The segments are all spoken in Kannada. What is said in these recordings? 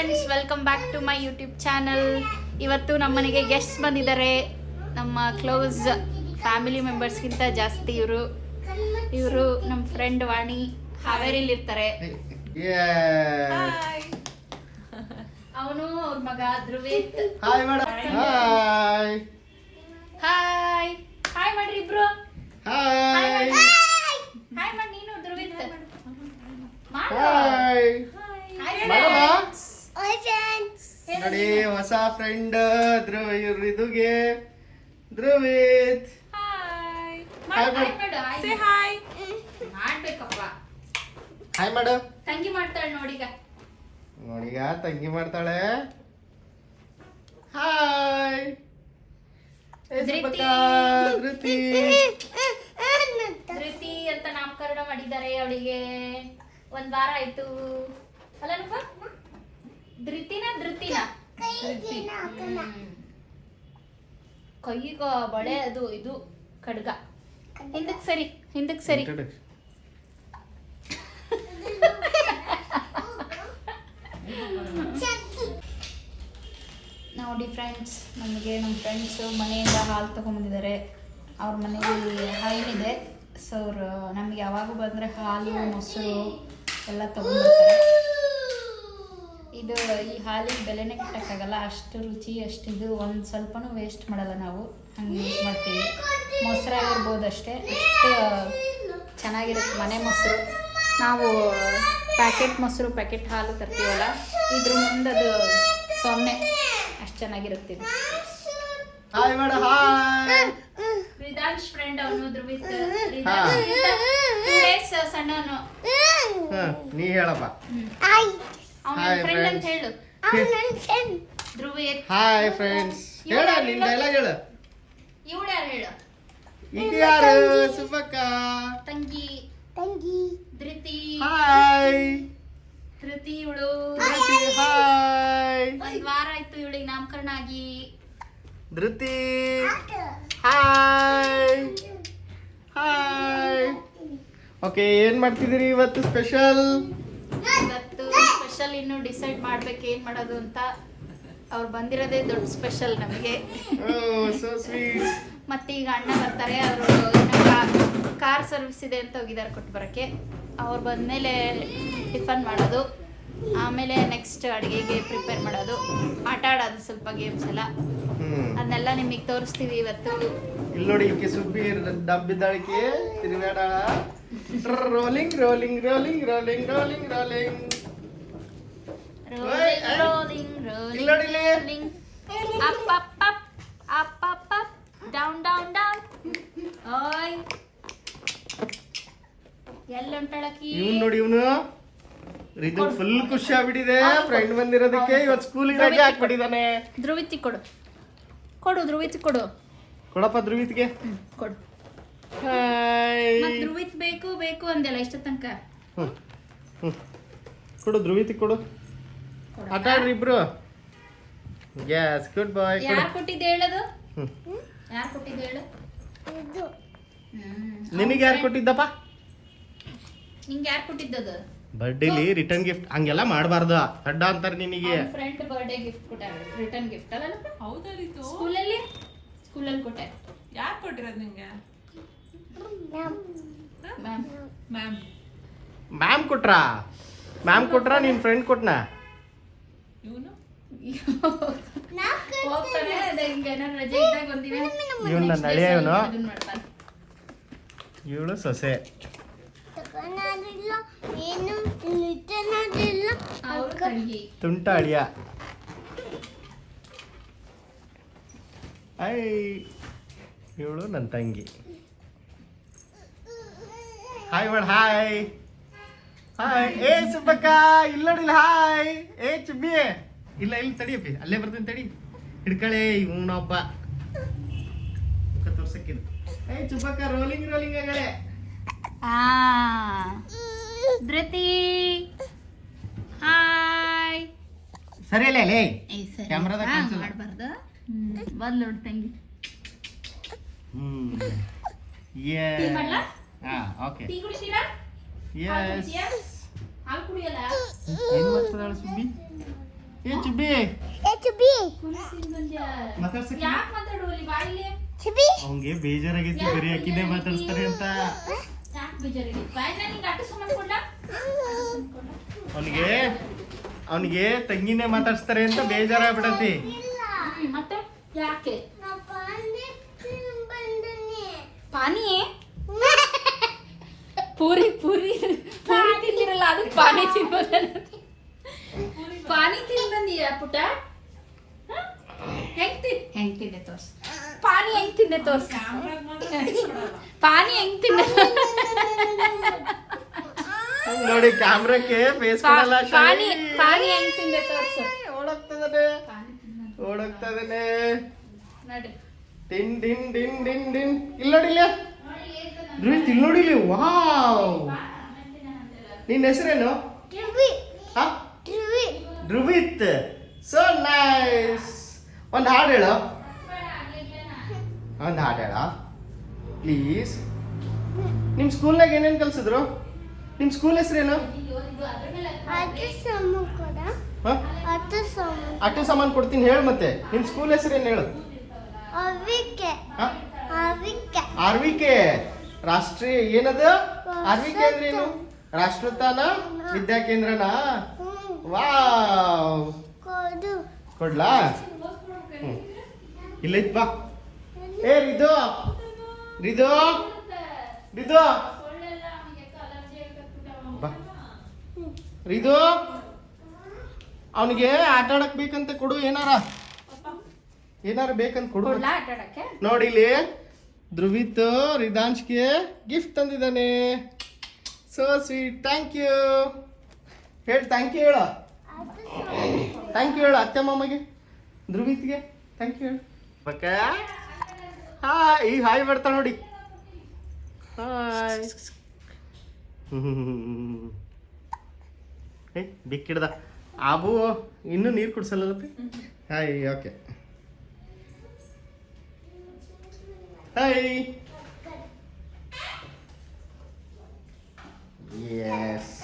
Friends, welcome back to my YouTube channel. ಇವತ್ತು ನಮ್ಮ ಮನೆಗೆ ಗೆಸ್ಟ್ ಬಂದಿದ್ದಾರೆ. ನಮ್ಮ ಕ್ಲೋಸ್ ಫ್ಯಾಮಿಲಿ ಮೆಂಬರ್ಸ್ಗಿಂತ ಜಾಸ್ತಿ ಇವರು ನಮ್ಮ ಫ್ರೆಂಡ್ ವಾಣಿ ಹಾವೇರಿಲಿ ಇರ್ತಾರೆ. ಅವನು ಅವ್ರ ಮಗ Dhruvith. Hi madam. Hi hi hi ಮಾಡ್ರಿ ಇಬ್ರು. ಹಾಯ್ ಹಾಯ್ ಮಾಡಿ ನೀನು Dhruvith. Hi madam. Hi friends. ನೋಡಿ ಹೊಸ ಫ್ರೆಂಡ್ ಇದುಗೆ ಧ್ರುವಿತ್. ಹಾಯ್ ಹಾಯ್ ಮಾಡು. Say hi. ಮಾಡ್ಬೇಕಪ್ಪ. Hi madam. ತಂಗಿ ಮಾಡ್ತಾಳೆ ನೋಡೀಗ. ನೋಡೀಗ ತಂಗಿ ಮಾಡ್ತಾಳೆ. ಹಾಯ್ ಧೃತಿ. ಧೃತಿ ಧೃತಿ ಅಂತ ನಾಮಕರಣ ಮಾಡಿದ್ದಾರೆ. ಅವಳಿಗೆ ಒಂದ್ ವಾರ ಆಯ್ತು ಅಲ್ಲಪ್ಪ. ಧೃತಿನ ಕೈಗ ಬಳೆ ಅದು ಇದು ಖಡ್ಗ. ಹಿಂದಕ್ ಸರಿ. ನೋಡಿ ಫ್ರೆಂಡ್ಸ್, ನಮಗೆ ನಮ್ಮ ಫ್ರೆಂಡ್ಸು ಮನೆಯಿಂದ ಹಾಲು ತೊಗೊಂಬಂದಿದ್ದಾರೆ. ಅವ್ರ ಮನೆಯಲ್ಲಿ ಹೈನಿದೆ. ಸೊ ಅವರು ನಮಗೆ ಯಾವಾಗ ಬಂದರೆ ಹಾಲು ಮೊಸರು ಎಲ್ಲ ತೊಗೊಂಡ್ಬರ್ತಾರೆ. ಈ ಹಾಲಿಗೆ ಬೆಲೆನೇ ಕಟ್ಟಕ್ಕಾಗಲ್ಲ. ಅಷ್ಟು ರುಚಿ, ಅಷ್ಟಿದು ಒಂದು ಸ್ವಲ್ಪನೂ ವೇಸ್ಟ್ ಮಾಡಲ್ಲ. ನಾವು ಹಂಗೆ ಯೂಸ್ ಮಾಡ್ತೀವಿ. ಮೊಸರಾಗಿರ್ಬೋದು ಅಷ್ಟೇ, ಅಷ್ಟು ಚೆನ್ನಾಗಿರುತ್ತೆ ಮನೆ ಮೊಸರು. ನಾವು ಪ್ಯಾಕೆಟ್ ಹಾಲು ತರ್ತೀವಲ್ಲ, ಇದ್ರ ಮುಂದೆ ಅದು ಸೊನ್ನೆ, ಅಷ್ಟು ಚೆನ್ನಾಗಿರುತ್ತೆ. Hi madam. ಹಾಯ್ ರಿದಾಂಶ್ ಫ್ರೆಂಡ್ ಅವನು ಧ್ರುವಿತ್. ಸಣ್ಣವನು. ನೀ ಹೇಳಪ್ಪ. ಹಾಯ್. ಅವನ Hi, ಫ್ರೆಂಡ್ ಅಂತ friends. ಹೇಳು. ನನ್ನ ಫ್ರೆಂಡ್. ಧ್ರುವಿತ್. Hi friends. ಹೇಳ ನಿನ್ ಡೈಲಾಗ್ ಹೇಳು. ಇವಳು ಯಾರು ಹೇಳು? ಈಗ ಯಾರು? ಸುಬ್ಬಕ್ಕ. ತಂಗಿ ಧೃತಿ. ಹಾಯ್ ಧೃತಿ ಇವಳು. ಧೃತಿ. ಹಾಯ್ ಒಂದ್ ವಾರ ಆಯ್ತು ಇವಳಿಗೆ ನಾಮಕರಣ ಆಗಿ. ಧೃತಿ. ಹಾಯ್ ಓಕೆ, ಏನ್ ಮಾಡ್ತಿದ್ದೀರಿ ಇವತ್ತು ಸ್ಪೆಷಲ್? ಇವತ್ತು ಸ್ಪೆಷಲ್ ಇನ್ನು ಡಿಸೈಡ್ ಮಾಡ್ಬೇಕು ಏನ್ ಮಾಡೋದು ಅಂತ. ಅವ್ರು ಬಂದಿರೋದೇ ದೊಡ್ಡ ಸ್ಪೆಷಲ್ ನಮಗೆ. So sweet. ಮತ್ತೆ ಈಗ ಅಣ್ಣ ಬರ್ತಾರೆ. ಅವರು ಕಾರ್ ಸರ್ವಿಸ್ ಇದೆ ಅಂತ ಹೋಗಿದ್ದಾರೆ ಕೊಟ್ಟು ಬರೋಕ್ಕೆ. ಅವ್ರು ಬಂದಮೇಲೆ ಟಿಫನ್ ಮಾಡೋದು, ಆಮೇಲೆ ನೆಕ್ಸ್ಟ್ ಅಡುಗೆಗೆ ಪ್ರಿಪೇರ್ ಮಾಡೋದು, ಆಟ ಆಡೋದು ಸ್ವಲ್ಪ ಗೇಮ್ಸ್ ಎಲ್ಲ. ಅದನ್ನೆಲ್ಲ ನಿಮಗೆ ತೋರಿಸ್ತೀವಿ ಇವತ್ತು. ಇಲ್ಲಿ ನೋಡಿ, ಇವಕ್ಕೆ ಸುಬ್ಬಿ ಡಬ್ಬಿದ್ದಾಳಿಕೆ ತಿರುಗಾಡಾಳ. Rolling rolling rolling rolling rolling rolling rolling up up up up up up down down down. ಓಯ್ ಎಲ್ಲ ಉಂಟಾಳಕಿ. ಇವನ್ ನೋಡಿ, ಇವನು ಇದು ಫುಲ್ ಖುಷಿ ಆಗ್ಬಿಟ್ಟಿದೆ. ಫ್ರೆಂಡ್ ಬಂದಿರೋದಕ್ಕೆ ಇವತ್ತು ಸ್ಕೂಲಿಗೆ ರಜೆ ಹಾಕ್ಬಿಟ್ಟಿದ್ದಾನೆ. ಧ್ರುವಿತಿ ಕೊಡು ಧ್ರುವಿತಿ ಕೊಡು. ಕೊಡಪ್ಪ ಧ್ರುವಿತ್ಗೆ. ಕೊಡು. ಹಾಯ್. ಧ್ರುವಿತ್ ಬೇಕು ಅಂದೆಲ್ಲ ಇಷ್ಟ ತನಕ. ಕೊಡು ಧ್ರುವಿತಿ ಕೊಡು. ಆಟ ಆಡ್ರಿ ಇಬ್ರು. ಯಸ್, ಗುಡ್ ಬಾಯ್. ಯಾರು ಕೊಟ್ಟಿದ್ದು ಹೇಳೋದು? ಯಾರು ಕೊಟ್ಟಿದ್ದು ಹೇಳು? ಇದು ನಿನಗೆ ಯಾರು ಕೊಟ್ಟಿದ್ದಪ್ಪ? ನಿಂಗೆ ಯಾರು ಕೊಟ್ಟಿದ್ದದು? ಬರ್ಡೇಲಿ ರಿಟರ್ನ್ ಗಿಫ್ಟ್ ಹಂಗೆಲ್ಲ ಮಾಡಬಾರ್ದು, ಅಡ್ಡ ಅಂತಾರೆ ನಿನಗೆ. ಫ್ರೆಂಡ್ ಬರ್ಡೇ ಗಿಫ್ಟ್ ಕೊಟ್ಟಾರ, ರಿಟರ್ನ್ ಗಿಫ್ಟ್ ಅಲ್ಲ? ಹೌದರಿತು. ಸ್ಕೂಲಲ್ಲಿ ಕೊಟ್ಟೆ. ಯಾರು ಕೊಟ್ಟಿರೋದು ನಿಂಗೆ? ಮ್ಯಾಮ್. ಮ್ಯಾಮ್ ಮ್ಯಾಮ್ ಕೊಟ್ರಾ ನಿನ್ ಫ್ರೆಂಡ್ ಕೊಟ್ನಾ? ಇವನು ಹೋಗ್ತಾನೆ ಅದೇ ಹಿಂಗೆ ಏನಾರು ರಜೆ ಇದ್ದಾಗ ಒಂದಿನ ಇವನು ನನ್ನ ಅಳಿಯ. ಇವನು ಇದನ್ನ ಮಾಡ್ತಾನೆ. ಇವಳು ಸೊಸೆ. ತಗೊಳ್ಳೋದಿಲ್ಲ, ಏನು ನಿಟ್ಟನೋದಿಲ್ಲ. ಅವ್ರ ತಂಗಿ. ತುಂಟ ಅಳಿಯ. ಐ ಇವಳು ನನ್ನ ತಂಗಿ. Hi made. ಹಾಯ್ ಏ ಸುಬ್ಬಕ್ಕ, ಇಲ್ಲ ನೋಡಿಲ್ಲ. ಹಾಯ್ ಏ ಚುಬ್ಬಿ. ಇಲ್ಲ ಇಲ್ಲಿ ತಡಿಯಪ್ಪಿ, ಅಲ್ಲೇ ಬರ್ತೀನಿ ತಡಿ. ಹಿಡ್ಕಳೆ ಇವನೊಬ್ಬ ಮುಖ ತೋರ್ಸಕ್ಕಿದು. ಏ ಚುಬ್ಬಕ್ಕ, ರೋಲಿಂಗ್ ಆಗಳೆ. ಧೃತಿ ಹಾಯ್. ಸರಿ ಅಲ್ಲೇ ಲೇ ಸರಿ ಕ್ಯಾಮ್ರಾದಾಗ ಕಾಣಿಸಲ್ಲ. ಮಾಡಬಾರ್ದು. ಬಂದ್ ನೋಡಿ ತಂಗಿ. ಟೀ ಮಾಡ್ಲಾ? ಓಕೆ. ಟೀ ಕುಡಿತೀರಾ? ಯಸ್. ಹಾಲು ಕುಡಿಯಲ್ಲ? ಏನು ಮಾಡ್ತಿದ್ದಾಳೆ ಸುಬ್ಬಿ? ಏ ಚುಬ್ಬಿ ಚುಬಿ ಮಾತಾಡ್ಸಕ್ಕೆ ಯಾಕೆ ಮಾತಾಡುವಲ್ಲಿ ಬಾಯಿಲಿ ಚುಬಿ ಅವಂಗೆ ಬೇಜಾರಾಗೈತಿ ಬರೀ ಅಕ್ಕಿನೇ ಮಾತಾಡಿಸ್ತಾರೆ ಅಂತ ಯಾಕೆ ಬೇಜಾರಿಗೆ ಬಾಯಿನ ನಿಂಗೆ ಅಟ್ಟು ಸುಮ್ಮನೆ ಕೊಡ್ಲ ಅವನಿಗೆ ತಂಗಿನೇ ಮಾತಾಡಿಸ್ತಾರೆ ಅಂತ ಬೇಜಾರಾಗ್ಬಿಡತಿ. ಮತ್ತೆ ಯಾಕೆ ನಾ ಪಾನಿ ಬಂದನೆ ಪಾನಿ ಪೂರಿ ಪೂರಿ ಪೂರಿ ತಿಂದಿರಲ್ಲ ಅದಕ್ಕೆ ಪಾನಿ ತಿನ್ಬೋದ ಪಾನಿ ತಿಂದು ಬಂದೀಯ ಪುಟ ಹೆಂಗ್ ತಿಂದೆ ತೋರ್ಸ್ ಪಾನಿ ಹೆಂಗ್ ತಿಂದೆ ತೋರ್ಸ್ ಪಾನಿ ಹೆಂಗ್ ತಿಂದೆ ನೋಡಿ ಕ್ಯಾಮ್ರಾಕ್ಕೆ ಫೇಸ್ ಕೊಡಲ್ಲ. ಪಾನಿ ಪಾನಿ ಹೆಂಗ್ ತಿಂದೆ ತೋರ್ಸು ಓಡೋಗ್ತದನೆ ನಡಿ ಟಿನ್ ಡಿನ್ ಡಿನ್ ಡಿನ್ ಡಿನ್ ಇಲ್ಲಿ ನೋಡಿಲ್ಲ ಧ್ರುವಿತ್ ಇಲ್ಲಿ ನೋಡಿಲಿ. ವಾವ್, ನಿನ್ನ ಹೆಸರೇನು? ಚುಬಿ ಹಾ, ಚುಬಿ ಧ್ರುವಿತ್. So nice. ಒಂದು ಹಾಡು ಹೇಳು, ಒಂದು ಹಾಡು ಹೇಳ ಪ್ಲೀಸ್. ನಿಮ್ಮ ಸ್ಕೂಲ್ನಾಗ ಏನೇನು ಕಲ್ಸಿದ್ರು? ನಿಮ್ಮ ಸ್ಕೂಲ್ ಹೆಸರೇನು? ಅದು ಸಮ ಕೊಡ ಹಾ, ಅದು ಸಮ ಆಟೋ ಸಾಮಾನು ಕೊಡ್ತೀನಿ ಹೇಳು. ಮತ್ತೆ ನಿಮ್ಮ ಸ್ಕೂಲ್ ಹೆಸರೇನು ಹೇಳು? ಅವಿಕೆ ಹಾ, ಅವಿಕೆ ಆರ್ವಿಕೆ ರಾಷ್ಟ್ರೀಯ ಏನದು? ಆರ್ವಿಕೆ ಅಂದ್ರೆ ಏನು? ರಾಷ್ಟ್ರೋತ್ಥಾನ ವಿದ್ಯಾಕೇಂದ್ರನಾ? ವಾವ್, ಕೊಡು ಕೊಡ್ಲಾ? ಇಲ್ಲೈತ್ ಬಾ. ಏ ರಿದು ರಿದು ರಿದು ಬಾ. ರಿದು ಅವನಿಗೆ ಆಟ ಆಡಕ್ ಬೇಕಂತ ಕೊಡು. ಏನಾರ ಬೇಕಂತ ಕೊಡು. ಕೊಡ್ಲಾ ಆಟ ಆಡಕ್ಕೆ ನೋಡಿ ಇಲ್ಲಿ ಧ್ರುವಿತ್ ರಿದಾಂಶ್ಗೆ ಗಿಫ್ಟ್ ತಂದಿದ್ದಾನೆ. So sweet. ಥ್ಯಾಂಕ್ ಯು ಹೇಳು. ಥ್ಯಾಂಕ್ ಯು ಹೇಳು. ಥ್ಯಾಂಕ್ ಯು ಹೇಳು ಅತ್ತೆ ಮಾಮಗೆ, ಧ್ರುವಿತ್ಗೆ ಥ್ಯಾಂಕ್ ಯು ಹೇಳು. ಪಕ್ಕ ಹಾಯ್, ಈಗ ಹಾಯ್ ಬರ್ತಾಳೆ ನೋಡಿ. ಹಾಯ್. ಏ ಬಿಕ್ಕಿಡ್ದ ಆಬು ಇನ್ನೂ ನೀರು ಕುಡ್ಸಲ್ಲತ್ತೆ. Hi, okay. ಹಾಯ್. ಎಸ್.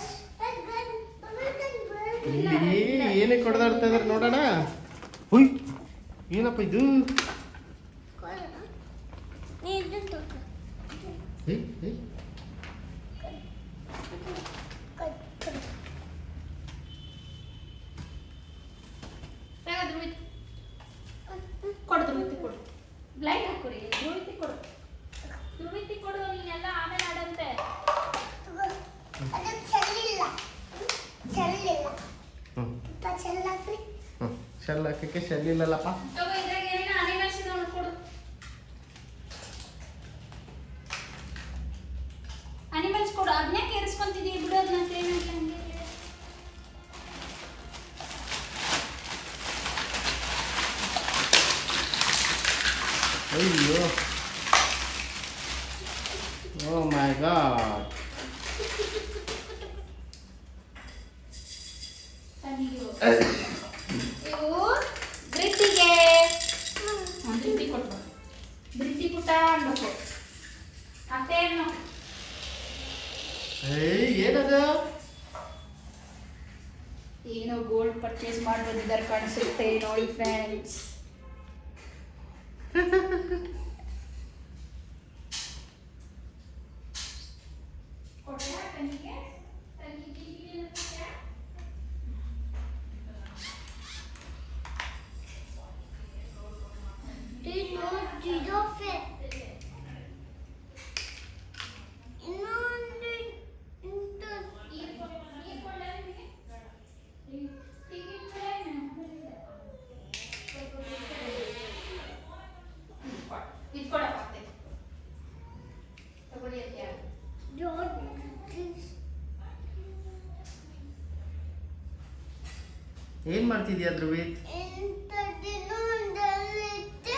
ಇಲ್ಲಿ ಏನಕ್ಕೆ ಹೊಡೆದಾಡ್ತಾ ಇದಾರೆ ನೋಡೋಣ. ಹುಯ್, ಏನಪ್ಪ ಇದು? ನೀನು ತಗೋ ಏಯ್, ಏಯ್. ಕೊಡು ಧ್ರುವಿತಿ ಕೊಡು. ಲೈಟ್ ಹಾಕೋರಿ. ಧ್ರುವಿತಿ ಕೊಡು, ಧ್ರುವಿತಿ ಕೊಡು. ನೀನೆಲ್ಲ ಆಮೇಲೆ ಆಡಂತೆ. ಅದು ಚೆಲ್ಲಿಲ್ಲ ಚೆಲ್ಲಿಲ್ಲ ಹ್ಮ್ ಚೆಲ್ಲಾಕ್ರಿ ಶೆಲ್ ಹಾಕಕ್ಕೆ ಶೆಲ್ ಇಲ್ಲಲ್ಲಪ್ಪ. ತಗೋ, ಇದ್ರಾಗ ಏನೇನು ಅನಿಮಲ್ಸ್ ಇದಾವ ಕೊಡು. ಅನಿಮಲ್ಸ್ ಕೊಡು. ಅದನ್ನೇ ಕೇರಿಸ್ಕೊಂತಿದ್ದೀವಿ ಬಿಡು. ಅದನ್ನ ಹಂಗೆ ಅಯ್ಯೋ, ಓ ಮೈ ಗಾಡ್. ಇವು ಧೃತಿಗೆ ಧೃತಿ ಕೊಟ್ಟು ಧೃತಿ ಪುಟ್ಟ ಅನ್ಬೇಕು. ಅತ್ತೇನು ಏಯ್, ಏನದು? ಏನೋ ಗೋಲ್ಡ್ ಪರ್ಚೇಸ್ ಮಾಡಿ ಬಂದಿದ್ದಾರೆ ಕಾಣಿಸುತ್ತೆ ನೋಡಿ ಫ್ರೆಂಡ್ಸ್. ಜಿರಾಫೆ ಇನ್ನೊಂದು ಇಂತ ಏನ್ ಮಾಡ್ತಿದ್ಯಾ ಧ್ರುವಿತ್? ಇಂಥದ್ದೇನೋ ಒಂದಲ್ಲಿತ್ತು.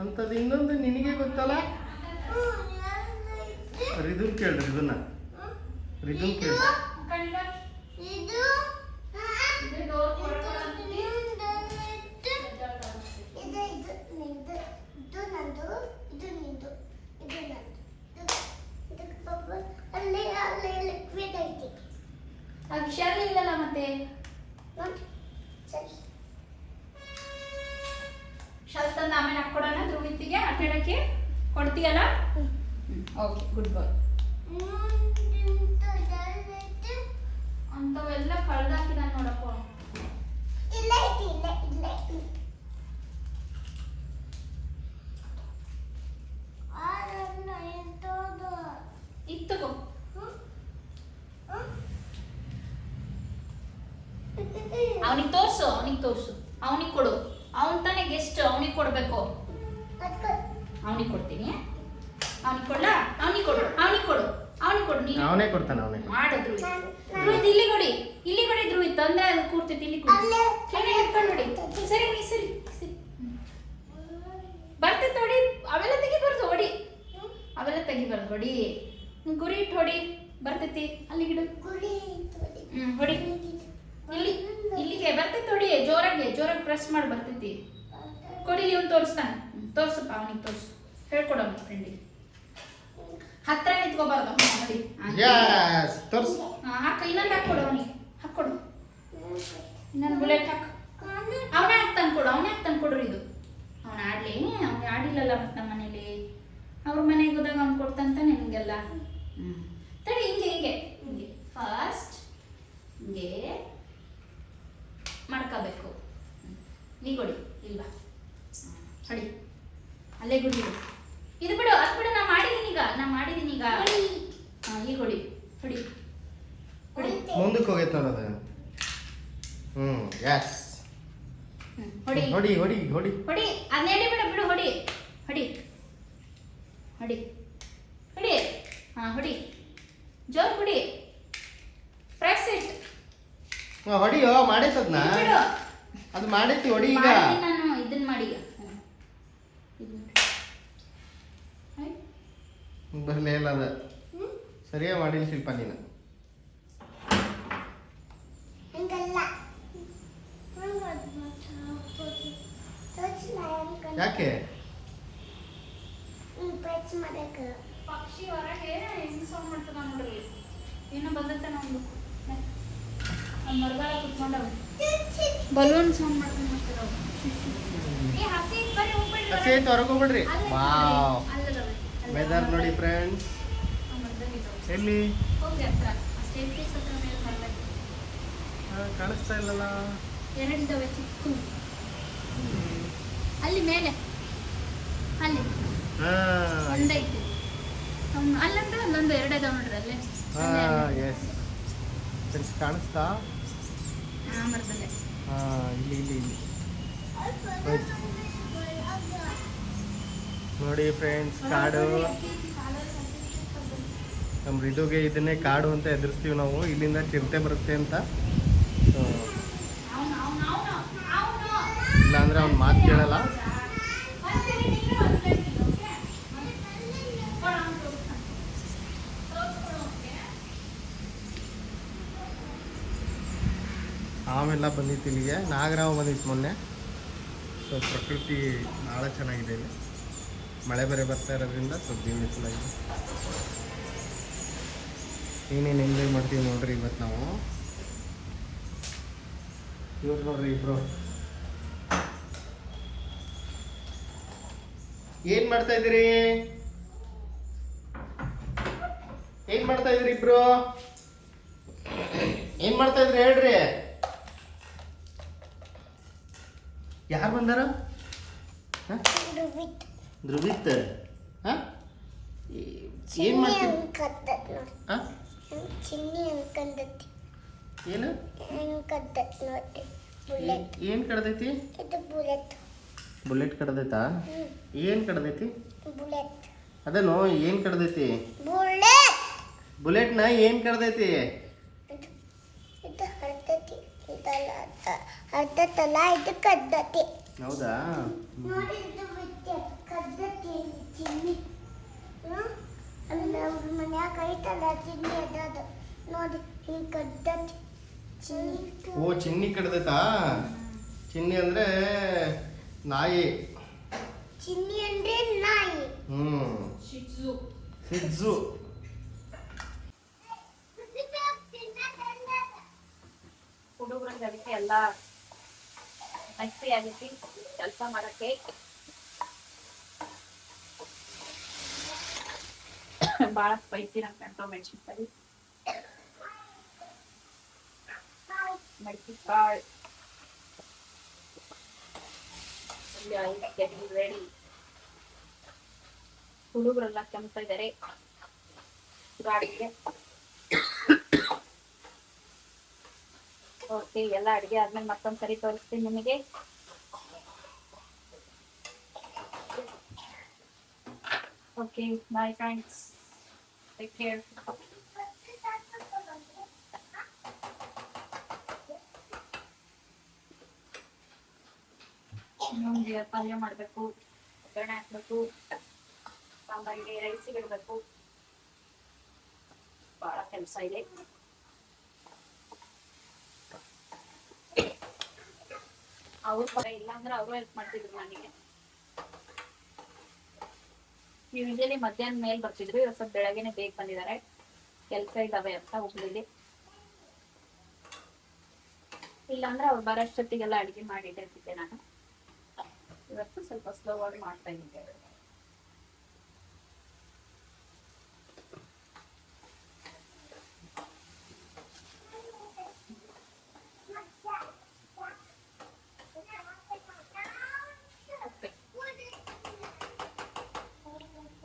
ಅಂತದ್ದು ಇನ್ನೊಂದು ನಿನಗೆ ಗೊತ್ತಲ್ಲ. ಎಲ್ಲೈತೆ? ರಿದುನ್ ಕೇಳ್ರಿ, ರಿದುನ್ನ ರಿದುನ್ ಕೇಳಿ. ಇದು ಅಕ್ಷರ ಇಲ್ಲಲ್ಲ ಮತ್ತೆ. ಸರಿ ಹೇಳಕ್ಕೆ ಕೊಡ್ತೀಯಲ್ಲ ಓಕೆ ಗುಡ್ ಬಾಯ್ ಇಂಥದ್ದಲ್ಲಿಟ್ಟು ಅಂಥವೆಲ್ಲ ಕಳ್ದಾಕಿದ ನೋಡಪ್ಪ ಇಲ್ಲ ಐತಿ ಇಲ್ಲ ಇಲ್ಲ ಆರಲ್ಲ ಎಂಥದ್ದು ಇತ್ತಗೋ ಅವನಿಗೆ ತೋರ್ಸು ಅವನಿಗೆ ಕೊಡು ಅವನ್ ತಾನೇ ಗೆಸ್ಟ್ ಅವನಿಗೆ ಕೊಡ್ಬೇಕು ಅವನಿಗೆ ಕೊಡ್ತೀನಿ ಅವನಿಗೆ ಕೊಡ್ಲಾ ಅವನಿಗೆ ಕೊಡು ನೀನು ಅವನೇ ಕೊಡ್ತಾನೆ ಅವನೇ ಮಾಡಿದ್ರು ಧ್ರುವಿತ್ ಇಲ್ಲಿ ಕೊಡಿ ಧ್ರುವಿತ್ ತಂದ್ರೆ ಅದು ಕೂರ್ತೈತಿ ಇಲ್ಲಿ ಕೊಡಿ ಕ್ಲೀನಾಗಿ ಇಟ್ಕೊಂಡು ನೋಡಿ ಸರಿ ಬರ್ತೈತೆ ಹೊಡಿ ಅವೆಲ್ಲ ತೆಗಿಬಾರ್ದು ಹೊಡಿ ಹೊಡಿ ಗುರಿ ಇಟ್ಟು ಹೊಡಿ ಬರ್ತೈತಿ ಅಲ್ಲಿ ಗಿಡ ಗುರಿ ಹೊಡಿ ಇಲ್ಲಿಗೆ ಬರ್ತೈತಿ ಹೊಡಿ ಜೋರಾಗಿ ಪ್ರೆಸ್ ಮಾಡಿ ಬರ್ತೈತಿ ಕೊಡಿಲಿ ಅವ್ನು ತೋರಿಸ್ತಾನೆ ತೋರ್ಸಪ್ಪ ಅವನಿಗೆ ತೋರ್ಸು ಹೇಳ್ಕೊಡ ಫ್ರೆಂಡಿಗೆ ಹತ್ರ ನಿಂತ್ಕೋಬಾರ್ದು ಹೊಡಿ ಯಸ್ ತೋರ್ಸು ಹಾಕು ಇನ್ನೊಂದು ಹಾಕೊಡು ಅವನಿಗೆ ಹಾಕೊಡು ಇನ್ನೊಂದು ಬುಲೆಟ್ ಹಾಕು ಅವನೇ ಹಾಕ್ತಾನೆ ಕೊಡ್ರಿ ಇದು ಅವನು ಆಡ್ಲಿ ಅವ್ನು ಆಡಿಲ್ಲಲ್ಲ ಮತ್ತೆ ನಮ್ಮ ಮನೇಲಿ ಅವ್ರ ಮನೆಗೆ ಹೋದಾಗ ಅವ್ನು ಕೊಡ್ತಂತ ನಿಮಗೆಲ್ಲ ತಡಿ ಹಿಂಗೆ ಫಸ್ಟ್ ಹಿಂಗೆ ಮಾಡ್ಕೋಬೇಕು ನೀ ಕೊಡಿ ಇಲ್ವಾ ಹೊಡಿ ಅಲ್ಲೇ ಗುಡಿ ಇದು ಬಿಡು ಅದು ಬಿಡು ನಾ ಮಾಡಿದೀನಿ ಈಗ ಈಗ ಹೊಡಿ ಮುಂದಕ್ಕೆ ಹೋಗೈತೆ ನೋಡೋದು ಯಸ್ ಹೊಡಿ ಹೊಡಿ ಅದನ್ನ ಬಿಡು ಹೊಡಿ ಹೊಡಿ ಜೋರ್ ಹೊಡಿ ಪ್ರೆಸ್ ಇಟ್ ಹೊಡಿಯೋ ಮಾಡೈತದ್ನ ಅದು ಮಾಡೈತಿ ಹೊಡಿ ಈಗ ನಾನು ಇದನ್ನ ಮಾಡಿ ಬರ್ಲೇ ಇಲ್ಲ ಅದ ಸರಿಯಾಗಿ ಮಾಡಿಲ್ಲ ಶಿಲ್ಪ ನೀನು ಹಂಗಲ್ಲ ಯಾಕೆ ಪ್ರೆಸ್ ಮಾಡಕ್ಕೆ ಪಕ್ಷಿ ಹೊರಗೆ ಹೆಂಗ್ ಸೌಂಡ್ ಮಾಡ್ತದ ನೋಡ್ರಿ ಏನೋ ಬಂದತ್ತ ನಮ್ದು ಮರಗಳ ಕುತ್ಕೊಂಡವ ಬಲೂನ್ ಸೌಂಡ್ ಮಾಡ್ತಾವ ಹಸಿ ಬರೀ ಹಸಿ ಐತೆ ಹೊರಗೆ ಹೋಗ್ಬಿಡ್ರಿ ವಾವ್ ವೆದರ್ ನೋಡಿ ಫ್ರೆಂಡ್ಸ್ ಎಲ್ಲಿ ಹೋಗಿ ಹತ್ರ ಸ್ಟೇಟ್ ಪೀಸ್ ಹತ್ರ ಮೇಲೆ ಬರ್ಬೇಕು ಕಾಣಿಸ್ತಾ ಇಲ್ಲಲ್ಲ ಎರಡಿದ್ದಾವೆ ಚಿಕ್ಕ ಅಲ್ಲಿ ಮೇಲೆ ಅಲ್ಲಿ ಒಂದೈತಿ ಅಲ್ಲಂದ್ರೆ ಅಲ್ಲೊಂದು ಎರಡಿದಾವೆ ನೋಡ್ರಿ ಅಲ್ಲೇ ಎಸ್ ಫ್ರೆಂಡ್ಸ್ ಕಾಣಿಸ್ತಾ ಮರದಲ್ಲೇ ಇಲ್ಲಿ ನೋಡಿ ಫ್ರೆಂಡ್ಸ್ ಕಾಡು ನಮ್ಮ ರಿದುಗೆ ಇದನ್ನೇ ಕಾಡು ಅಂತ ಎದುರಿಸ್ತೀವಿ ನಾವು ಇಲ್ಲಿಂದ ಚಿರತೆ ಬರುತ್ತೆ ಅಂತ ಇಲ್ಲಾಂದ್ರೆ ಅವ್ನು ಮಾತು ಕೇಳಲ್ಲ ಆಮೆಲ್ಲ ಬಂದಿತ್ತು ಇಲ್ಲಿಗೆ ನಾಗರಾವ ಬಂದಿತ್ತು ಮೊನ್ನೆ ಸೊ ಪ್ರಕೃತಿ ಭಾಳ ಚೆನ್ನಾಗಿದೆ ಇಲ್ಲಿ ಮಳೆ ಬೇರೆ ಬರ್ತಾ ಇರೋದ್ರಿಂದ ಸ್ವಲ್ಪ ಬ್ಯೂಟಿಫುಲ್ ಆಗಿದೆ ಏನೇನು ಎಂಜಾಯ್ ಮಾಡ್ತೀವಿ ನೋಡ್ರಿ ಇವತ್ತು ನಾವು ಇವ್ರು ನೋಡ್ರಿ ಇಬ್ರು ಏನ್ ಮಾಡ್ತಾ ಇದ್ದೀರಿ ಇಬ್ರು ಏನ್ ಮಾಡ್ತಾ ಇದ್ರಿ ಹೇಳ್ರಿ ಯಾರು ಬಂದಾರ ಧ್ರುವಿತ್ ಏನ್ ಮಾಡ್ತೀರಿ ಚಿನ್ನಿ ಅನ್ಕಂದತಿ ಏನು ಅನ್ಕಂದತ್ ನೋಡಿ ಬುಲೆಟ್ ಏನ್ ಕಡ್ದೈತಿ ಇದು ಬುಲೆಟ್ ಬುಲೆಟ್ ಕಡ್ದೈತಾ ಏನ್ ಕಡ್ದೈತಿ ಬುಲೆಟ್ ಅದೇನು ಏನ್ ಕಡ್ದೈತಿ ಬುಲೆಟ್ ಬುಲೆಟ್ನ ಏನ್ ಕಡ್ದೈತಿ ಇದು ಹರ್ತತಿ ಇದಲ್ಲ ಹರ್ತತಲ್ಲ ಇದು ಕದ್ದತಿ ಹೌದಾ ನೋಡಿ ಇದು ಬಿಟ್ಟೆ ಕದ್ದತಿ ಚಿನ್ನಿ ಅಲ್ಲ ಅವ್ರ ಮನ್ಯಾಗ ಐತಲ್ಲ ಚಿನ್ನಿ ಅದಾದ ನೋಡಿ ಹಿಂಗೆ ಕದ್ದತಿ ಚಿನ್ನಿ ಓ ಚಿನ್ನಿ ಕಡ್ದೈತಾ ಚಿನ್ನಿ ಅಂದ್ರೆ ನಾಯಿ ಚಿನ್ನಿ ಅಂದ್ರೆ ನಾಯಿ ಸಿಡ್ಜು ಹುಡುಗರಿಗೆ ಅದಕ್ಕೆ ಎಲ್ಲ ಮಸ್ತಿ ಆಗೈತಿ ಕೆಲಸ ಮಾಡಕ್ಕೆ ಭಾಳ ಸ್ಪೈಸಿ ನಂಗೆ ಮೆಣಸಿನ್ಕಾಯಿ. ಮೆಣಸಿನ್ಕಾಯಿ ರೆಡಿ. ಹುಡುಗರೆಲ್ಲ ಕೆಮ್ತಾ ಇದ್ದಾರೆ ಗಾಡಿಗೆ. ಓಕೆ, ಎಲ್ಲ ಅಡುಗೆ ಆದ್ಮೇಲೆ ಮತ್ತೊಂದ್ಸರಿ ತೋರಿಸ್ತೀನಿ ನಿಮಗೆ. Okay, bye friends, take care. ಇನ್ನೊಂದು ಪಲ್ಯ ಮಾಡಬೇಕು, ಒಗ್ಗರಣೆ ಹಾಕ್ಬೇಕು, ಸಾಂಬಾರಿಗೆ ರೈಸಿಗೆ ಇಡಬೇಕು, ಭಾಳ ಕೆಲಸ ಇದೆ. ಅವ್ರ ಪರ ಇಲ್ಲ ಅಂದ್ರೆ ಅವರು ಹೆಲ್ಪ್ ಮಾಡ್ತಿದ್ರು ನನಗೆ. ಯೂಶಲಿ ಮಧ್ಯಾಹ್ನ ಮೇಲೆ ಬರ್ತಿದ್ರು, ಇವತ್ತು ಸ್ವಲ್ಪ ಬೆಳಗ್ಗೆನೆ ಬೇಗ ಬಂದಿದ್ದಾರೆ, ಕೆಲಸ ಇದ್ದಾವೆ ಅಂತ ಹುಬ್ಳಿಲಿ. ಇಲ್ಲಾಂದ್ರೆ ಅವ್ರು ಬರೋಷ್ಟೊತ್ತಿಗೆಲ್ಲ ಅಡುಗೆ ಮಾಡಿಟ್ಟಿರ್ತಿದ್ದೆ ನಾನು. ಇವತ್ತು ಸ್ವಲ್ಪ ಸ್ಲೋ ಆಗಿ ಮಾಡ್ತಾ ಇದ್ದೆ.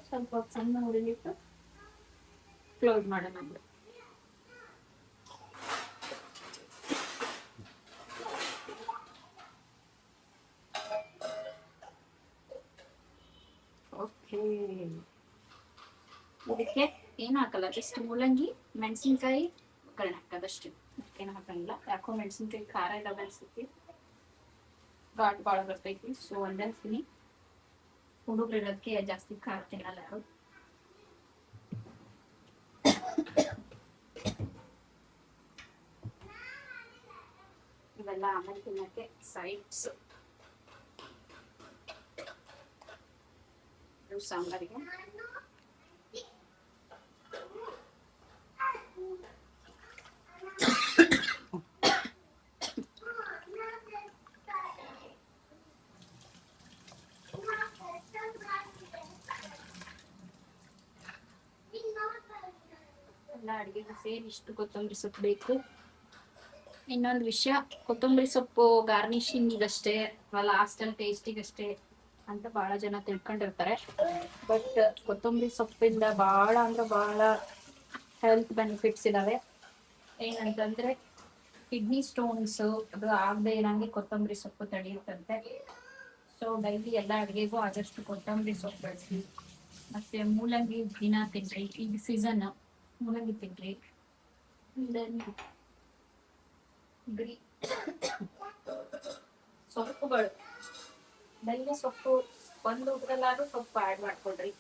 ಸ್ವಲ್ಪ ಸಣ್ಣ ಉರಿಲಿಟ್ಟು ಕ್ಲೋಸ್ ಮಾಡೋಣ. ಓಕೆ, ಇದಕ್ಕೆ ಏನು ಹಾಕಲ್ಲ, ಜಸ್ಟ್ ಮೂಲಂಗಿ, ಮೆಣಸಿನ್ಕಾಯಿ ಒಗ್ಗರಣೆ ಹಾಕೋದಷ್ಟೇ, ಏನು ಹಾಕಂಗಿಲ್ಲ. ಯಾಕೋ ಮೆಣಸಿನ್ಕಾಯಿ ಖಾರ ಇದಾವೆ ಅನ್ಸುತ್ತೆ, ಘಾಟ್ ಭಾಳ ಬರ್ತೈತಿ. ಸೊ ಒಂದೇ ಹಾಕ್ತೀನಿ. ಹುಡುಗರು ಇರೋದಕ್ಕೆ ಜಾಸ್ತಿ ಖಾರ ತಿನ್ನಲ್ಲ ಯಾರು. ಇವೆಲ್ಲ ಆಮೇಲೆ ತಿನ್ನಕ್ಕೆ ಸೈಡ್ಸ್. ಸಾಂಬಾರಿಗೆ ಎಲ್ಲ ಅಡುಗೆಗೆ ಸೇರಿ ಇಷ್ಟು ಕೊತ್ತಂಬರಿ ಸೊಪ್ಪು ಬೇಕು. ಇನ್ನೊಂದು ವಿಷಯ, ಕೊತ್ತಂಬರಿ ಸೊಪ್ಪು ಗಾರ್ನಿಶಿಂಗಿಗಷ್ಟೇ ಅಥವಾ ಲಾಸ್ಟಲ್ಲಿ ಟೇಸ್ಟಿಗಷ್ಟೇ ಅಂತ ಬಹಳ ಜನ ತಿಳ್ಕೊಂಡಿರ್ತಾರೆ. ಬಟ್ ಕೊತ್ತಂಬರಿ ಸೊಪ್ಪಿಂದ ಬಹಳ ಅಂದ್ರೆ ಬಹಳ ಹೆಲ್ತ್ ಬೆನಿಫಿಟ್ಸ್ ಇದಾವೆ. ಏನಂತಂದ್ರೆ ಕಿಡ್ನಿ ಸ್ಟೋನ್ಸ್ ಅದು ಆಗದೆ ಇರಂಗೆ ಕೊತ್ತಂಬರಿ ಸೊಪ್ಪು ತಡೆಯುತ್ತಂತೆ. ಸೊ ಡೈಲಿ ಎಲ್ಲ ಅಡುಗೆಗೂ ಆದಷ್ಟು ಕೊತ್ತಂಬರಿ ಸೊಪ್ಪು ಬಳಸಿ. ಮತ್ತೆ ಮೂಲಂಗಿ ದಿನ ತಿನ್ರಿ, ಈಗ ಸೀಸನ್ ಮೂಲಂಗಿ ತಿನ್ರಿ. ಸೊಪ್ಪುಗಳು ಡೈಲಿ ಸೊಪ್ಪು ಒಂದು ಊಟದಲ್ಲಾದ್ರೂ ಸೊಪ್ಪು ಆ್ಯಡ್ ಮಾಡ್ಕೊಳ್ರಿ.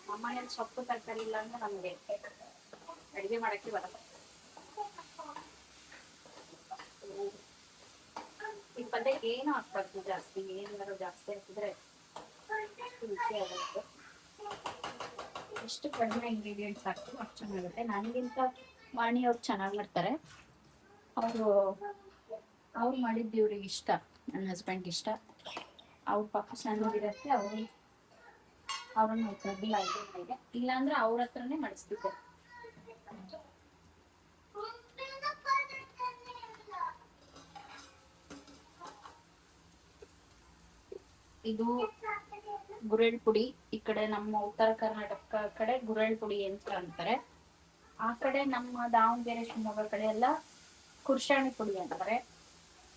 ನಮ್ಮನೇಲಿ ಸೊಪ್ಪು ತರಕಾರಿ ಇಲ್ಲ ಅಂದ್ರೆ ನಮಗೆ ಅಡುಗೆ ಮಾಡಕ್ಕೆ ಬರಲ್ಲ. ಈ ಪಲ್ಯಕ್ಕೆ ಏನು ಹಾಕ್ಬಾರ್ದು ಜಾಸ್ತಿ, ಏನಾದ್ರು ಜಾಸ್ತಿ ಹಾಕಿದ್ರೆ ರುಚಿ ಆಗುತ್ತೆ. ಎಷ್ಟು ಕಡಿಮೆ ಇಂಗ್ರೀಡಿಯೆಂಟ್ಸ್ ಹಾಕ್ತೀವಿ ಅಷ್ಟು ಚೆನ್ನಾಗುತ್ತೆ. ನನಗಿಂತ ವಾಣಿಯವ್ರು ಚೆನ್ನಾಗಿ ಮಾಡ್ತಾರೆ. ಅವ್ರು ಮಾಡಿದ್ದು ಇವ್ರಿಗೆ ಇಷ್ಟ, ನನ್ನ ಹಸ್ಬೆಂಡ್ಗೆ ಇಷ್ಟ. ಅವ್ರ ಪಾಪ ಸಣ್ಣದಿರತ್ತೆ, ಅವ್ರನ್ನ ಕರ್ದಿಲ್ಲ ಇದೆ. ಇಲ್ಲಾಂದ್ರೆ ಅವ್ರ ಹತ್ರನೇ ಮಾಡಿಸ್ತಿದ್ದೆ. ಇದು ಗುರೆಳ್ ಪುಡಿ. ಈ ಕಡೆ ನಮ್ಮ ಉತ್ತರ ಕರ್ನಾಟಕ ಕಡೆ ಗುರೆಳ್ ಪುಡಿ ಅಂತ ಅಂತಾರೆ. ಆ ಕಡೆ ನಮ್ಮ ದಾವಣಗೆರೆ ಶಿವಮೊಗ್ಗ ಕಡೆ ಎಲ್ಲ ಕುರ್ಷಾಣಿ ಪುಡಿ ಅಂತಾರೆ.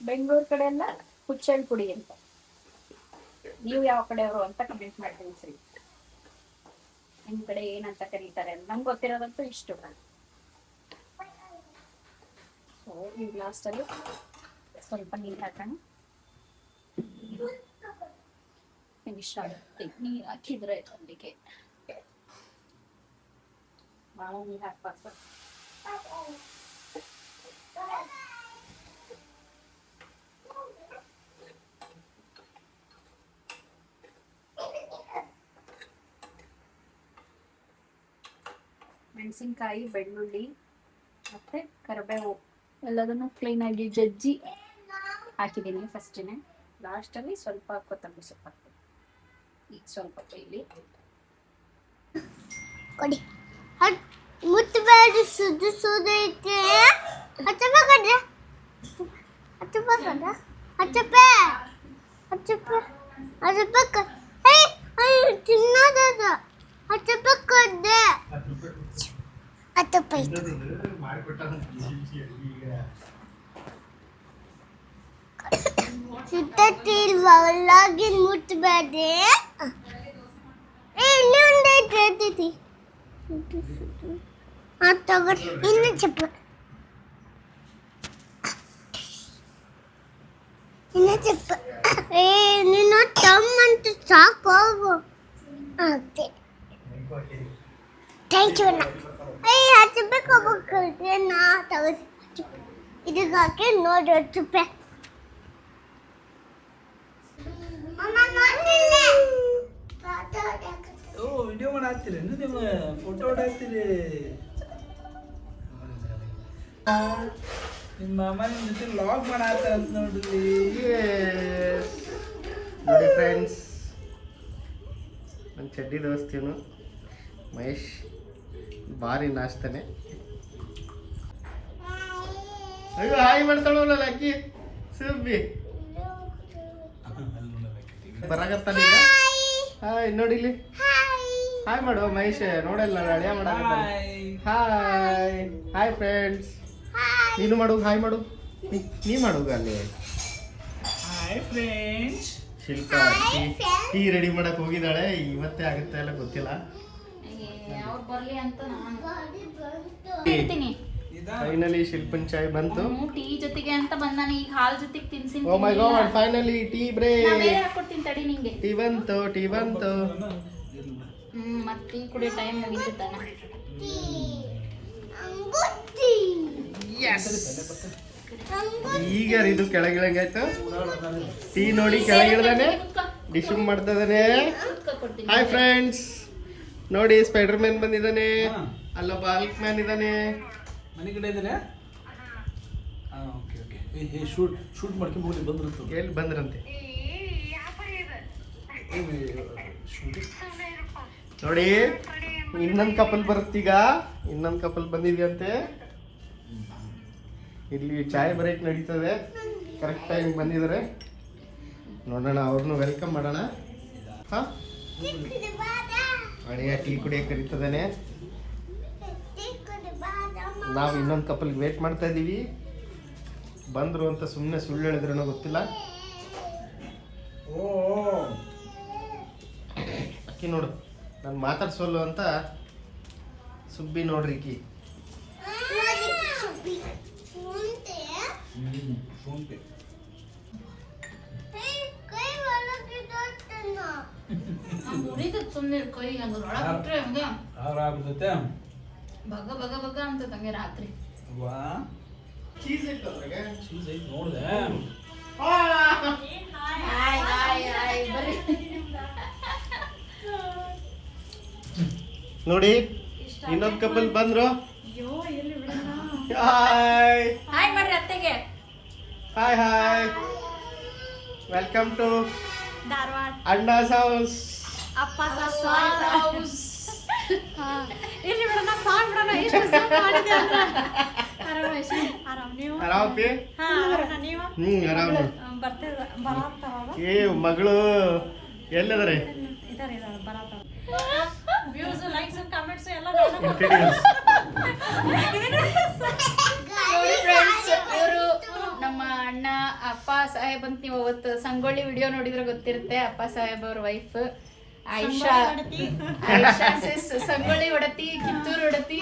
ಬೆಂಗಳೂರು ಕಡೆ ಎಲ್ಲ ಹುಚ್ಚಳ್ ಪುಡಿ ಅಂತ. ನೀವು ಯಾವ ಕಡೆಯವರು ಅಂತ ಕಮೆಂಟ್ ಮಾಡಿ ತಿಳಿಸ್ರಿ. ನಿಮ್ ಕಡೆ ಏನಂತ ಕರೀತಾರೆ ಅಂತ. ನಂಗೆ ಗೊತ್ತಿರೋದಂತೂ ಇಷ್ಟು. ಸೊ ಈ ಲಾಸ್ಟ್ ಅಲ್ಲಿ ಸ್ವಲ್ಪ ನೀರು ಹಾಕೋಣ. ಫಿನಿಶ್ ಆಗುತ್ತೆ. ನೀರು ಹಾಕಿದ್ರೆ ಅಲ್ಲಿಗೆ ಭಾಳ ನೀರು ಹಾಕ್ಬಾರ್ದು. ಮೆಣಸಿನ್ಕಾಯಿ, ಬೆಳ್ಳುಳ್ಳಿ ಮತ್ತೆ ಕರಿಬೇವು ಎಲ್ಲದನ್ನು ಕ್ಲೀನಾಗಿ ಜಜ್ಜಿ ಹಾಕಿದ್ದೀನಿ ಫಸ್ಟಿನೇ. ಲಾಸ್ಟಲ್ಲಿ ಸ್ವಲ್ಪ ಕೊತ್ತಂಬರಿ ಸೊಪ್ಪು ಹಾಕ್ತೀನಿ. ಈಗ ಸ್ವಲ್ಪ ಇಲ್ಲಿ ಕೊಡಿ ಮುಟ್ಟಬೇಡಿ ಸುದ್ದು ಸುದ್ದು ಐತೆ ಹಚ್ಚಬೇಕಂದ್ರೆ ಹಚ್ಚಬೇಕಂದ್ರೆ ಹಚ್ಚಬೇಕು ತಿನ್ನೋದದು ಹಚ್ಚಬೇಕಂದೆ 10 ರೂಪಾಯಿ ಸುತ್ತಿಲ್ವಾ ಒಳಗಿನ ಮುಟ್ಟಬೇಡಿ ಇನ್ನೊಂದು ಐತಿ ತಗೊಳ್ಳಿ ಇನ್ನು ಚಪ್ಪ ನೀನು ತಮ್ಮಂತ ಸಾಕು ಹೋಗು ಥ್ಯಾಂಕ್ ಯು ಹಚ್ಚಬೇಕು ಹೋಗ್ಬೇಕು ನಾ ತಗೋ ಇದಕ್ಕೆ ಹಾಕಿ ನೋಡಿ 10 ರೂಪಾಯಿ ಓ ವಿಡಿಯೋ ಮಾಡಾಕ್ತೀರಿ ನೀವು ಫೋಟೋ ಹೊಡಾಕ್ತೀರಿ ನಿಮ್ಮ ಮಾಮ ನಿಮ್ಮ ಜೊತೆ ವ್ಲಾಗ್ ಮಾಡಾಕ್ತಾರ ಅಂತ ನೋಡ್ರಿ ನೋಡಿ ಫ್ರೆಂಡ್ಸ್, ನನ್ನ ಚಡ್ಡಿ ದೋಸ್ತಿನು ಮಹೇಶ್ ಭಾರಿ ನಾಚ್ತಾನೆ. ಅಯ್ಯೋ ಹಾಯ್ ಮಾಡ್ತಾಳಲ್ಲ ಅಕ್ಕಿ ಸುಬ್ಬಿ ಬರಾಕತ್ತಾನ ಈಗ. ಹಾಯ್ ನೋಡಿಲಿ, ಹಾಯ್ ಮಾಡುವ ಮಹೇಶ್ ನೋಡಲ್ಲ ಅಳಿಯ ಮಾಡಾಕತ್ತಾನ. ಹಾಯ್ ಹಾಯ್ ಫ್ರೆಂಡ್ಸ್, ನೀನು ಮಾಡು, ಹಾಯ್ ಮಾಡು, ನೀ ಮಾಡುಗ ಅಲ್ಲಿ. Hi friends. Shilpa tea ready ಮಾಡಕ್ ಹೋಗಿದ್ದಾಳೆ, ಇವತ್ತೇ ಆಗುತ್ತೆ ಎಲ್ಲ ಗೊತ್ತಿಲ್ಲ. ಅವ್ರು ಬರ್ಲಿ ಅಂತ ನಾನು ಹೇಳ್ತೀನಿ. ಫೈನಲಿ ಶಿಲ್ಪನ್ ಚಾಯ್ ಬಂತು. ಟೀ ಜೊತೆಗೆ ಅಂತ ಬಂದಾನೆ, ಈಗ ಹಾಲ್ ಜೊತೆಗೆ ತಿನ್ಸಿನಿ. ಓ ಮೈ ಗಾಡ್, ಫೈನಲಿ ಟೀ ಬ್ರೇಕ್. ಬೇರೆ ಹಾಕೊಡ್ತೀನಿ ತಡಿ ನಿಂಗೆ. ಟೀ ಬಂತು. ಮತ್ತೆ ಟೀ ಕುಡಿಯೋ ಟೈಮ್ ಮುಗೀತು ತಾನ. ಈಗ ಇದು ಕೆಳಗಿಳಂಗಾಯ್ತು. ಟೀ ನೋಡಿ ಕೆಳಗಿಳ್ದಾನೆ, ಡಿಶ್ ಮಾಡ್ತದಾನೆ. ಹಾಯ್ ಫ್ರೆಂಡ್ಸ್, ನೋಡಿ ಸ್ಪೈಡರ್ ಮ್ಯಾನ್ ಬಂದಿದ್ದಾನೆ, ಅಲ್ಲೊಬ್ಬ ಹಲ್ಕ್ ಮ್ಯಾನ್ ಇದ್ದಾನೆ. ಮನೆ ಕಡೆ ಇದ್ದೀರಾ? Okay okay. ಶೂಟ್ ಮಾಡ್ಕೊಂಡು ಹೋಗಿ ಬಂದ್ರಂತು. ಎಲ್ಲಿ ಬಂದ್ರಂತೆ ನೋಡಿ. ಇನ್ನೊಂದು ಕಪಲ್ ಬರುತ್ತೀಗ, ಇನ್ನೊಂದು ಕಪಲ್ ಬಂದಿದ್ಯಂತೆ. ಇಲ್ಲಿ ಚಾಯ್ ಬ್ರೇಕ್ ನಡೀತದೆ, ಕರೆಕ್ಟ್ ಟೈಮ್ ಬಂದಿದ್ದಾರೆ. ನೋಡೋಣ, ಅವ್ರನ್ನೂ ವೆಲ್ಕಮ್ ಮಾಡೋಣ. ಹಾ, ಅಳಿಯ ಟೀ ಕುಡಿಯಕ್ಕೆ ಕರೀತದಾನೆ. ನಾವು ಇನ್ನೊಂದು ಕಪಲ್ಗೆ ವೇಟ್ ಮಾಡ್ತಾ ಇದ್ದೀವಿ. ಬಂದರು ಅಂತ ಸುಮ್ಮನೆ ಸುಳ್ಳು ಹೇಳಿದ್ರೂ ಗೊತ್ತಿಲ್ಲ. ಅಕ್ಕಿ ನೋಡು, ನಾನು ಮಾತಾಡ್ಸೋಲ್ಲ ಅಂತ ಸುಬ್ಬಿ ನೋಡ್ರಿ ಈಕಿ. ಸುಮ್ಮನೆ ಕೈ ಹಂಗ ಒಳಗಿಟ್ರೆ ಹಂಗ ಆರಾಗ್ತೈತೆ. ಬಗ ಬಗ ಬಗ ಅಂತ ತಂಗೆ ರಾತ್ರಿ. ವಾ ಚೀಸ್ ಐತೆ ಅದ್ರಾಗೆ. ಚೀಸ್ ಐತೆ ನೋಡ್ದೆ. ಹಾಯ್ ಹಾಯ್ ಹಾಯ್ ಬರ್ರಿ. ನೋಡಿ ಇನ್ನೊಂದು ಕಪಲ್ ಬಂದ್ರು. ಹಾಯ್ ಹಾಯ್ ಮಾಡ್ರಿ ಅತ್ತೆಗೆ. Hi hi, welcome to Dharwad Anna's house. ಅಪ್ಪ ಹೌಸ್. ಇಲ್ಲಿ ಬಿಡೋಣ, ಸಾಂಗ್ ಬಿಡೋಣ. ಎಷ್ಟು ಸಾಂಗ್ ಮಾಡಿದೆ ಅಂದ್ರೆ ಆರಾಮ್ ನೀವು? ಆರಾಮಪ್ಪಿ? ನೀವು ಆರಾಮ್. ಬರ್ತೀರ ಏ ಮಗಳು ಎಲ್ಲದಾರೆ? ವ್ಯೂಸ್ ಲೈಕ್ಸ್ ಕಮೆಂಟ್ಸ್ ಎಲ್ಲ ಫ್ರೆಂಡ್ಸ್. ಇವರು ನಮ್ಮ ಅಣ್ಣ ಅಪ್ಪ ಸಾಹೇಬ್ ಅಂತ ನೀವು ಅವತ್ತು ಸಂಗೊಳ್ಳಿ ವಿಡಿಯೋ ನೋಡಿದ್ರೆ ಗೊತ್ತಿರುತ್ತೆ. ಅಪ್ಪ ಸಾಹೇಬ್ ಅವ್ರ ವೈಫ್ ಆಯಿಷಾ ಸಿಸ್. ಸಂಗೊಳ್ಳಿ ಒಡತಿ, ಕಿತ್ತೂರು ಒಡತಿ.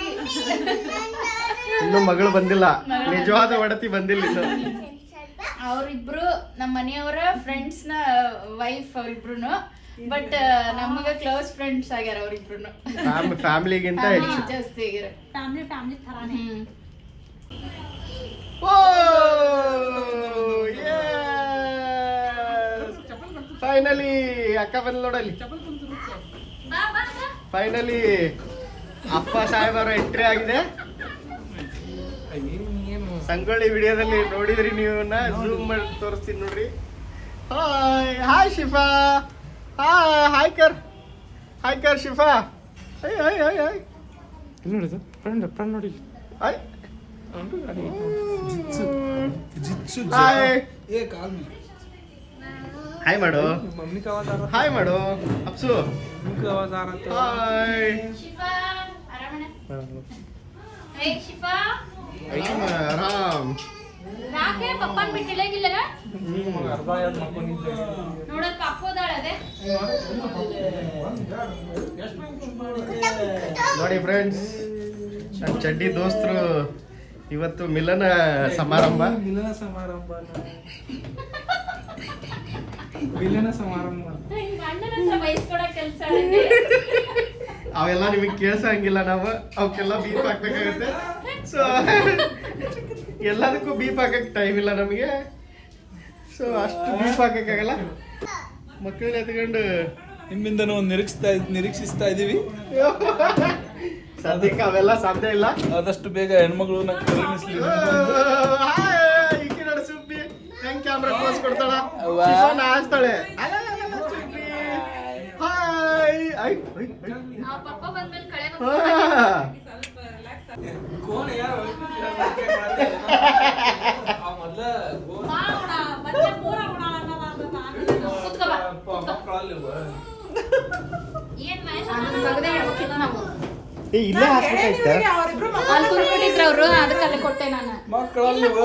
ಇನ್ನು ಮಗಳು ಬಂದಿಲ್ಲ, ನಿಜವಾದ ಒಡತಿ ಬಂದಿಲ್ಲ ಇನ್ನು. ಅವ್ರಿಬ್ರು ನಮ್ಮ ಮನೆಯವರ ಫ್ರೆಂಡ್ಸ್ ನ ವೈಫ್ ಅವ್ರಿಬ್ರು. ಬಟ್ ನಮಗ ಕ್ಲೋಸ್ ಫ್ರೆಂಡ್ಸ್ ಆಗ್ಯಾರ ಅವ್ರಿಬ್ರು. ಫ್ಯಾಮಿಲಿಗಿಂತ ಹೆಚ್ಚು ಜಾಸ್ತಿ ಆಗ್ಯಾರ. ಫ್ಯಾಮಿಲಿ ಥರಾನೇ. ಫೈನಲಿ ಅಕ್ಕ ಬಂದ್ ನೋಡಲ್ಲಿ. ಫೈನಲಿ ಅಪ್ಪ ಸಾಹೇಬರ ಎಂಟ್ರಿ ಆಗಿದೆ. ಸಂಗೊಳ್ಳಿ ವಿಡಿಯೋದಲ್ಲಿ ನೋಡಿದ್ರಿ ನೀವು, ಝೂಮ್ ಮಾಡಿ ತೋರಿಸ್ತೀನಿ ನೋಡ್ರಿ. Hi hi Shifa. ಹಾಯ್ ಕರ್ Shifa. I I I I ಇಲ್ಲಿ ನೋಡಿ ಫ್ರೆಂಡ್ ನೋಡಿ ಐ ಜಿತ್ಸು ಹಾಯ್ ಏ ಕಾಲ್ ಮೇ ಹಾಯ್ ಮಾಡು मम्मी का आवाज आ रहा ಹಾಯ್ ಮಾಡು ಅಪ್ಸು मम्मी का आवाज आ रहा था ಹಾಯ್ ಶಿಫಾ ಆರಾಮಣ್ಣ ಹೇ ಶಿಫಾ ಆರಾಮ್ ಯಾಕೆ ಪಪ್ಪನ್ ಬಿಟ್ಟು ಇಳಗಿಲ್ಲನ अर्धा यार ಮಕ್ಕೊಂಡಿದ್ದೆ ನೋಡಕ್ ಪಾಪೋದಾಳ ಅದೇ ನೋಡಿ ಫ್ರೆಂಡ್ಸ್ ನನ್ನ ಚಡ್ಡಿ ದೋಸ್ತರು ಇವತ್ತು ಮಿಲನ ಸಮಾರಂಭ ಮಿಲನ ಸಮಾರಂಭ ಮಿಲನ ಸಮಾರಂಭ ಅಣ್ಣನ ಹತ್ರ ಬಯಸ್ಕೊಡಕ್ ಕೆಲಸ ಅವೆಲ್ಲ ನಿಮಗೆ ಕೇಳ್ಸಂಗಿಲ್ಲ ನಾವು ಅವಕ್ಕೆಲ್ಲ ಬೀಪ್ ಹಾಕ್ಬೇಕಾಗುತ್ತೆ ಸೊ ಎಲ್ಲದಕ್ಕೂ ಬೀಪ್ ಹಾಕಕ್ಕೆ ಟೈಮ್ ಇಲ್ಲ ನಮಗೆ ಸೊ ಅಷ್ಟು ಬೀಪ್ ಹಾಕಕ್ಕಾಗಲ್ಲ ಮಕ್ಕಳನ್ನ ಎತ್ಕೊಂಡು ನಿಮ್ಮಿಂದ ನಾವು ನಿರೀಕ್ಷಿಸ್ತಾ ಇದೀವಿ ಸದ್ಯಕ್ಕೆ ಅವೆಲ್ಲ ಸಾಧ್ಯ ಇಲ್ಲ ಆದಷ್ಟು ಬೇಗ ಹೆಣ್ಮಗಳನ್ನ ಕರುಣಿಸ್ಲಿ ಈಕೆ ನೋಡಿ ಸುಬ್ಬಿ ಹೆಂಗ್ ಕ್ಯಾಮ್ರಾ ಕ್ಲೋಸ್ ಕೊಡ್ತಾಳ ಅವ್ವಾ. ನಾಚ್ತಾಳೆ ಹಾಯ್ ಐ ಆ ಪಪ್ಪ ಬಂದ್ಮೇಲೆ ಕಳೆ ಸ್ವಲ್ಪ ರಿಲ್ಯಾಕ್ಸ್ ಆಗಿ ಕೋಣ ಯಾರು ಮೊದಲ ಬಚ್ಚೆ ಪೂರ ಕುತ್ಕೋ ಬಾ ಮಕ್ಕಳಲ್ಲಿವ ಏನ್ ಮಹೇಶ್ ಅದನ್ನ ತೆಗ್ದೇ ಇಡ್ಬೇಕಿತ್ತು ನಾವು ಏ ಇಲ್ಲೇ ಹಾಸ್ಬೇಕಾಯ್ತ ಅಲ್ಲಿ ಕುರ್ಬಿಟ್ಟಿದ್ರು ಅವರು ಅದಕ್ಕೆ ಅಲ್ಲಿ ಕೊಟ್ಟೆ ನಾನು ಮಕ್ಕಳಲ್ಲಿವ